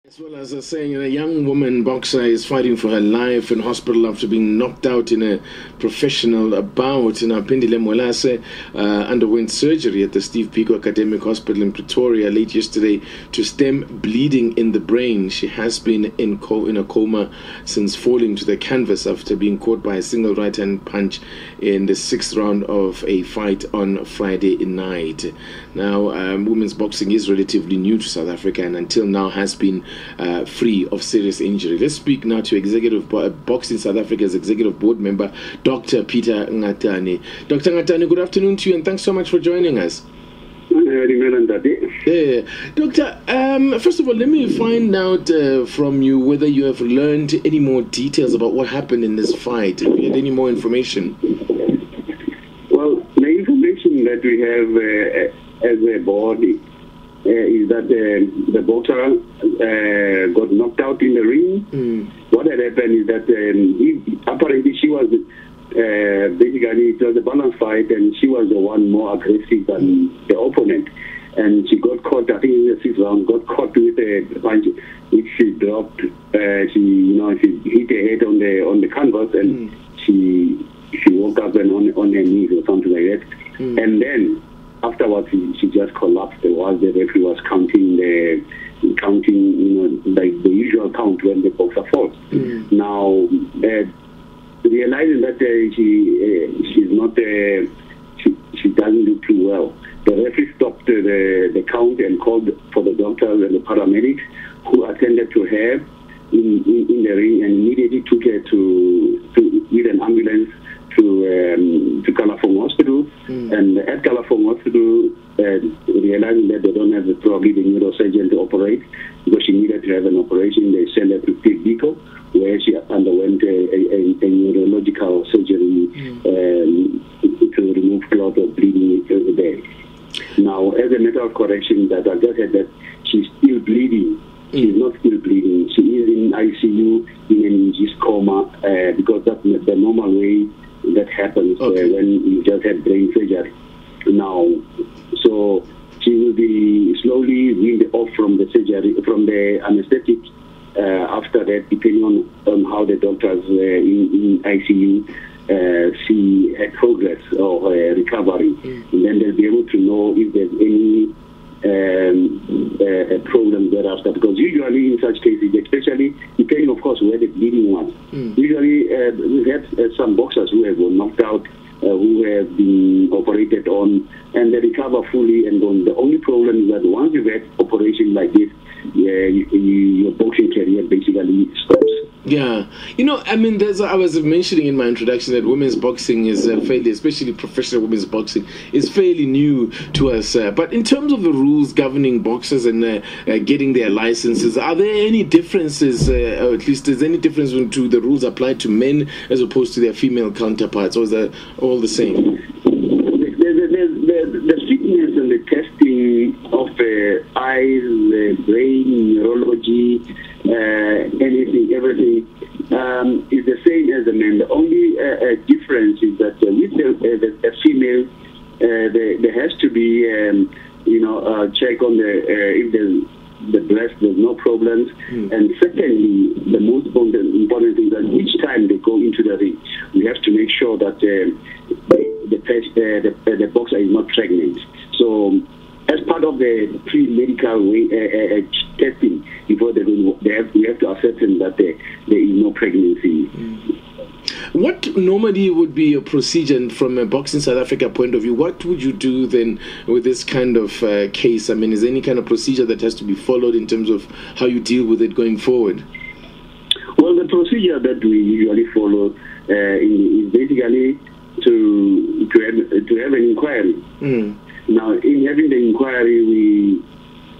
As well as saying a young woman boxer is fighting for her life in hospital after being knocked out in a professional bout. Now, PHINDILE Mwelase underwent surgery at the Steve Biko Academic Hospital in Pretoria late yesterday to stem bleeding in the brain. She has been in a coma since falling to the canvas after being caught by a single right-hand punch in the 6th round of a fight on Friday night. Now, women's boxing is relatively new to South Africa and until now has been free of serious injury. Let's speak now to Executive Boxing South Africa's Executive Board Member, Dr. Peter Ngatane. Dr. Ngatane, good afternoon to you and thanks so much for joining us. Yeah. Doctor, first of all, let me find out from you whether you have learned any more details about what happened in this fight. Have you had any more information? Well, the information that we have as a body is that the boxer got knocked out in the ring. What had happened is that apparently she was basically it was a balance fight and she was the one more aggressive than the opponent. And she got caught, I think in the 6th round, got caught with a punch which she dropped. She hit her head on the canvas and she woke up and on her knees or something like that. And then afterwards, she just collapsed while the referee was counting, like the usual count when the boxer falls. Now, realizing that she's not, she doesn't do too well, the referee stopped the count and called for the doctors and the paramedics who attended to her in the ring and immediately took her with an ambulance to Kalafong Hospital, and at Kalafong Hospital, realizing that they don't have probably the neurosurgeon to operate because she needed to have an operation, they sent her to Steve Biko, where she underwent a neurological surgery to remove clot of bleeding there. Now, as a matter of correction, that I just said that she's still bleeding. She's not still bleeding. She is in ICU in an induced coma because that's the normal way that happens when you just had brain surgery. Now, so she will be slowly weaned off from the surgery, from the anesthetic after that, depending on how the doctors in ICU see her progress or her recovery. And then they'll be able to know if there's any problem thereafter, because usually in such cases, especially depending of course where the bleeding was, usually we've had some boxers who have been knocked out, who have been operated on and they recover fully, and the only problem is that once you've had operation like this, your boxing career basically stops. Yeah, I mean, I was mentioning in my introduction that women's boxing is fairly, especially professional women's boxing, is fairly new to us. But in terms of the rules governing boxers and getting their licenses, are there any differences, or at least is there any difference to the rules applied to men as opposed to their female counterparts, or is that all the same? The fitness and the testing of eyes, brain, neurology, anything, everything is the same as the men. The only difference is that with the female, there has to be, check on if the breast, there's no problems. And secondly, the most important thing is that each time they go into the ring, we have to make sure that the boxer is not pregnant. So, as part of the pre-medical testing before they go, we have to ascertain that there is no pregnancy. What normally would be a procedure from a Boxing South Africa point of view? What would you do then with this kind of case? I mean, is there any kind of procedure that has to be followed in terms of how you deal with it going forward? Well, the procedure that we usually follow is basically to have an inquiry. Now, in having the inquiry,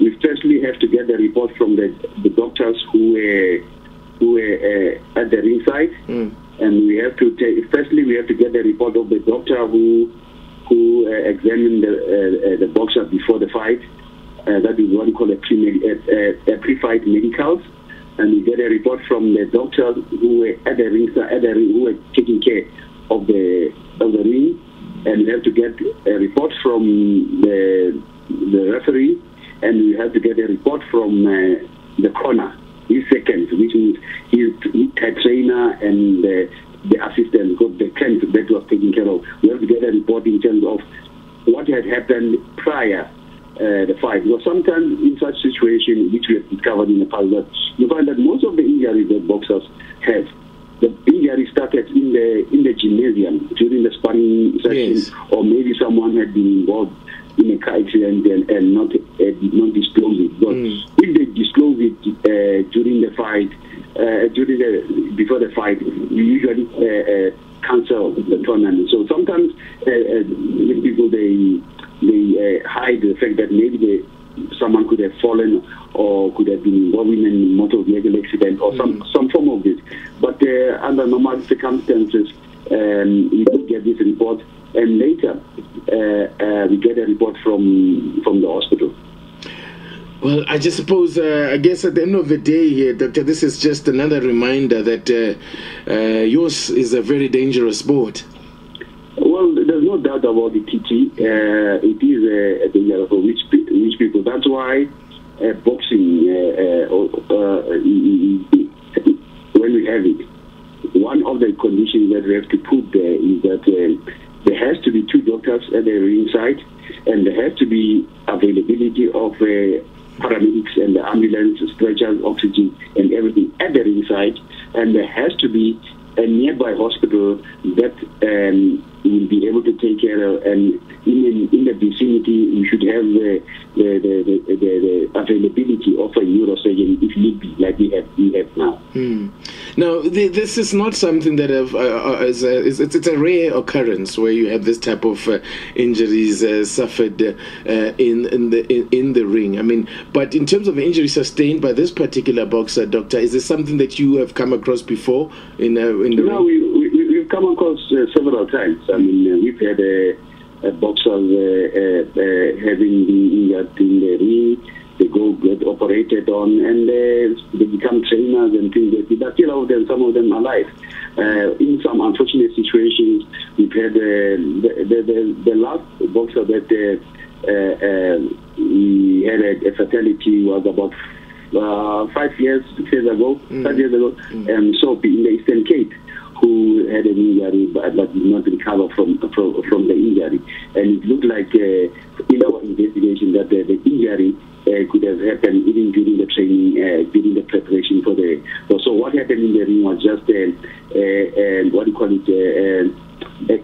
we firstly have to get the report from the doctors who were at the ringside, and we have to firstly we have to get the report of the doctor who examined the boxer before the fight. That is what we call a pre-fight medicals, and we get a report from the doctors who were at the ringside, who were taking care of the ring, and we have to get a report from the referee, and we have to get a report from the corner. His seconds, which means his trainer and the assistant, got the tent that was taken care of. We have to get a report in terms of what had happened prior the fight. Because sometimes in such situations, which we have discovered in the past, that you find that most of the injuries that boxers have, the injury started in the gymnasium during the sparring session, yes. Or maybe someone had been involved in a car accident and not disclose it. But if they disclose it during the fight, before the fight, we usually cancel the tournament. So sometimes people they hide the fact that maybe someone could have fallen or could have been involved in a motor vehicle accident or some form of this. But under normal circumstances, we do get this report, and later we get a report from the hospital. Well, I just suppose, I guess at the end of the day here, Doctor, this is just another reminder that yours is a very dangerous sport. Well, there's no doubt about it, TT. It is a danger for rich people. That's why boxing, when we have it, one of the conditions that we have to put there is that there has to be 2 doctors at the ringside, and there has to be availability of paramedics and the ambulance, stretchers, oxygen, and everything at the ringside, and there has to be a nearby hospital that will be able to take care of, and in the vicinity we should have the availability of a neurosurgeon if need be, like we have now. Now, this is not something that it's a rare occurrence where you have this type of injuries suffered in the ring. I mean, but in terms of injury sustained by this particular boxer, Doctor, is this something that you have come across before in the ring? We've come across several times. I mean, we've had boxers having been injured in the ring. They go get operated on, and they become trainers and things like that. But still, some of them are alive. In some unfortunate situations, we've had the last boxer that we had a fatality was about 5 years, 6 years ago, 5 years ago, so in the Eastern Cape, who had an injury but did not recover from the injury. And it looked like in our investigation that the injury could have happened even during the training, during the preparation for the. So what happened in the ring was just what do you call it?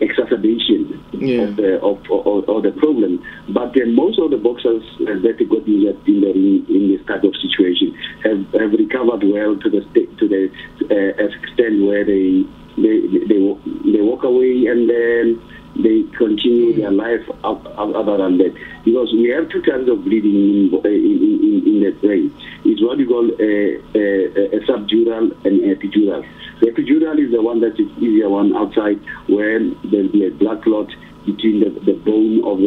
Exacerbation of the problem. But most of the boxers that got injured in the ring in this type of situation have recovered well to the extent where they walk away and then they continue their life other than that. Because we have 2 kinds of bleeding in the brain. It's what you call a subdural and epidural. The epidural is the one that is easier one outside, where there'll be a blood clot between the bone of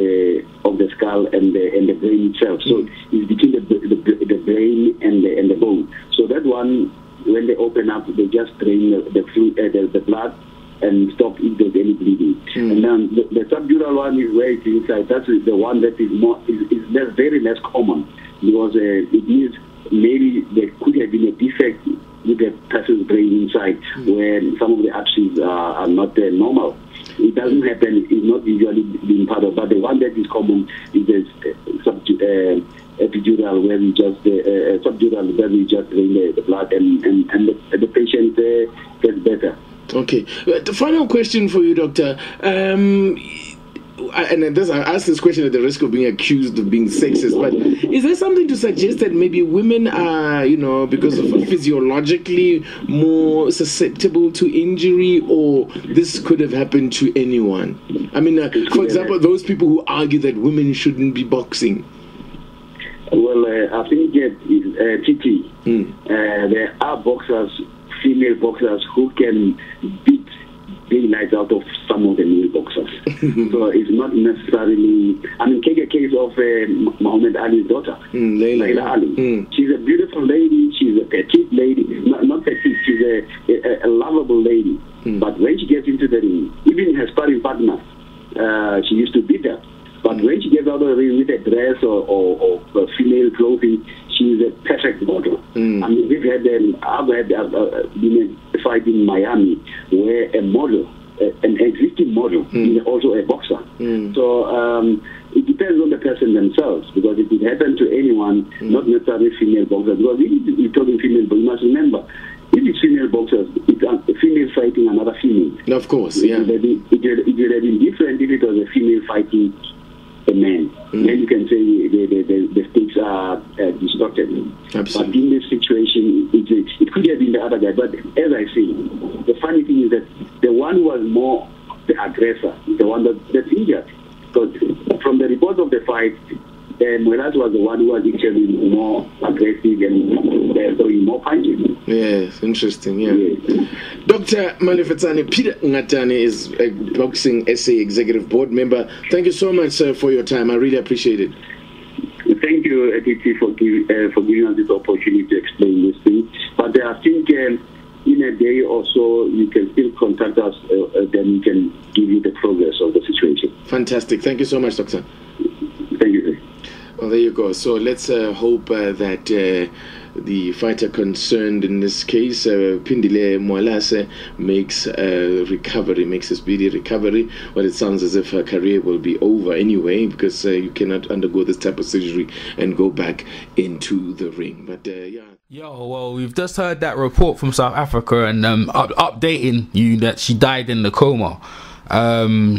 the skull and the brain itself. So it's between the brain and the bone. So that one, when they open up, they just drain the blood and stop if there's any bleeding. And then the subdural one is where it's inside. That's the one that is very less common, because it means maybe there could have been a defect with the person's brain inside, where some of the arteries are not normal. It doesn't happen. It's not usually being part of. But the one that is common is the epidural, where we just subdural, where we just drain the blood and the patient gets better. Okay. The final question for you, Doctor. I ask this question at the risk of being accused of being sexist, but is there something to suggest that maybe women are, because of physiologically more susceptible to injury, or this could have happened to anyone? I mean, for example, those people who argue that women shouldn't be boxing. Well, I think TT, there are boxers, female boxers, who can beat daylight out of some of the male boxers. So it's not necessarily. I mean, take a case of Muhammad Ali's daughter, Layla Ali. She's a beautiful lady. She's a petite lady. Not petite. She's a lovable lady. But when she gets into the ring, even her sparring partner, she used to beat her. But when she gets out of the ring with a dress or female clothing, she's a perfect model. I mean, I've had a fight in Miami where a model, an existing model, is also a boxer. So it depends on the person themselves, because it could happen to anyone, not necessarily female boxers. Because if you're talking female, but you must remember, if it's female boxers, it's a female fighting another female. Of course, yeah. It would have been different if it was a female fighting a man. Then you can say the stakes are distorted. Absolutely. But in this situation, it could have been the other guy. But as I say, the funny thing is that the one who was more the aggressor is the one that's injured. Because from the report of the fight, Mwelase was the one who was actually more aggressive and throwing more punches. Yes, interesting, yeah. Yes. Dr. Malefetsane Peter Ngatane is a Boxing SA Executive Board member. Thank you so much, sir, for your time. I really appreciate it. Thank you, Etiti, for giving us this opportunity to explain this thing. But I think in a day or so, you can still contact us, then we can give you the progress of the situation. Fantastic. Thank you so much, Doctor. Thank you, sir. Well, there you go. So let's hope that the fighter concerned in this case, PHINDILE Mwelase, makes a recovery, makes a speedy recovery. Well, it sounds as if her career will be over anyway, because you cannot undergo this type of surgery and go back into the ring. But yeah. Yo, well, we've just heard that report from South Africa, and updating you that she died in the coma.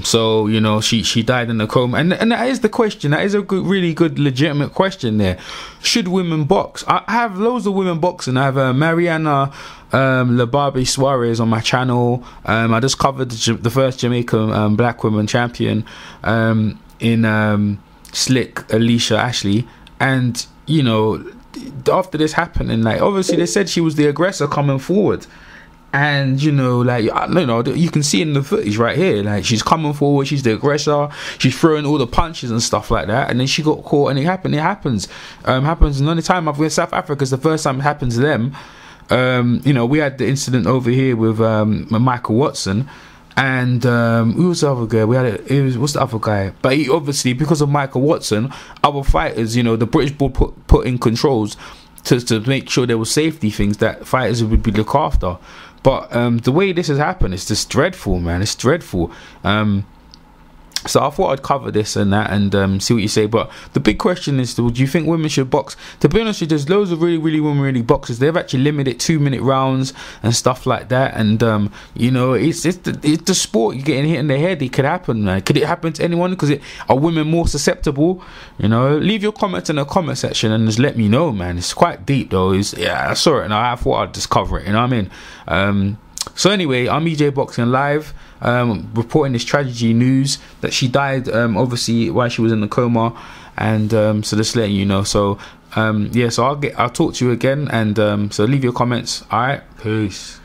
So you know, she died in the coma, and that is the question. That is a good, really good, legitimate question there. Should women box? I have loads of women boxing. I have Mariana Lababe Suarez on my channel. I just covered the first Jamaican black woman champion in Slick Alicia Ashley, and you know, after this happening, like, obviously they said she was the aggressor coming forward. And you know, like, you can see in the footage right here, like, she's coming forward, she's the aggressor, she's throwing all the punches and stuff like that, and then she got caught, and it happens. Happens. And the only time I've been in South Africa is the first time it happened to them. You know, we had the incident over here with Michael Watson, and who was the other guy? What's the other guy? But he, obviously, because of Michael Watson, other fighters, you know, the British board put in controls to make sure there was safety things that fighters would be looked after. But the way this has happened, it's just dreadful, man. It's dreadful. So I thought I'd cover this and that and see what you say. But the big question is, do you think women should box? To be honest with you, there's loads of really women boxers. They've actually limited 2-minute rounds and stuff like that. And you know, it's the sport. You're getting hit in the head. It could happen, man. Could it happen to anyone? Because are women more susceptible? You know, leave your comments in the comment section and just let me know, man. It's quite deep though. I saw it and I thought I'd just cover it. You know what I mean? So anyway, I'm EJ Boxing Live, reporting this tragedy news that she died, obviously while she was in the coma, and so just letting you know. So yeah, so I'll talk to you again, and so leave your comments. All right, peace.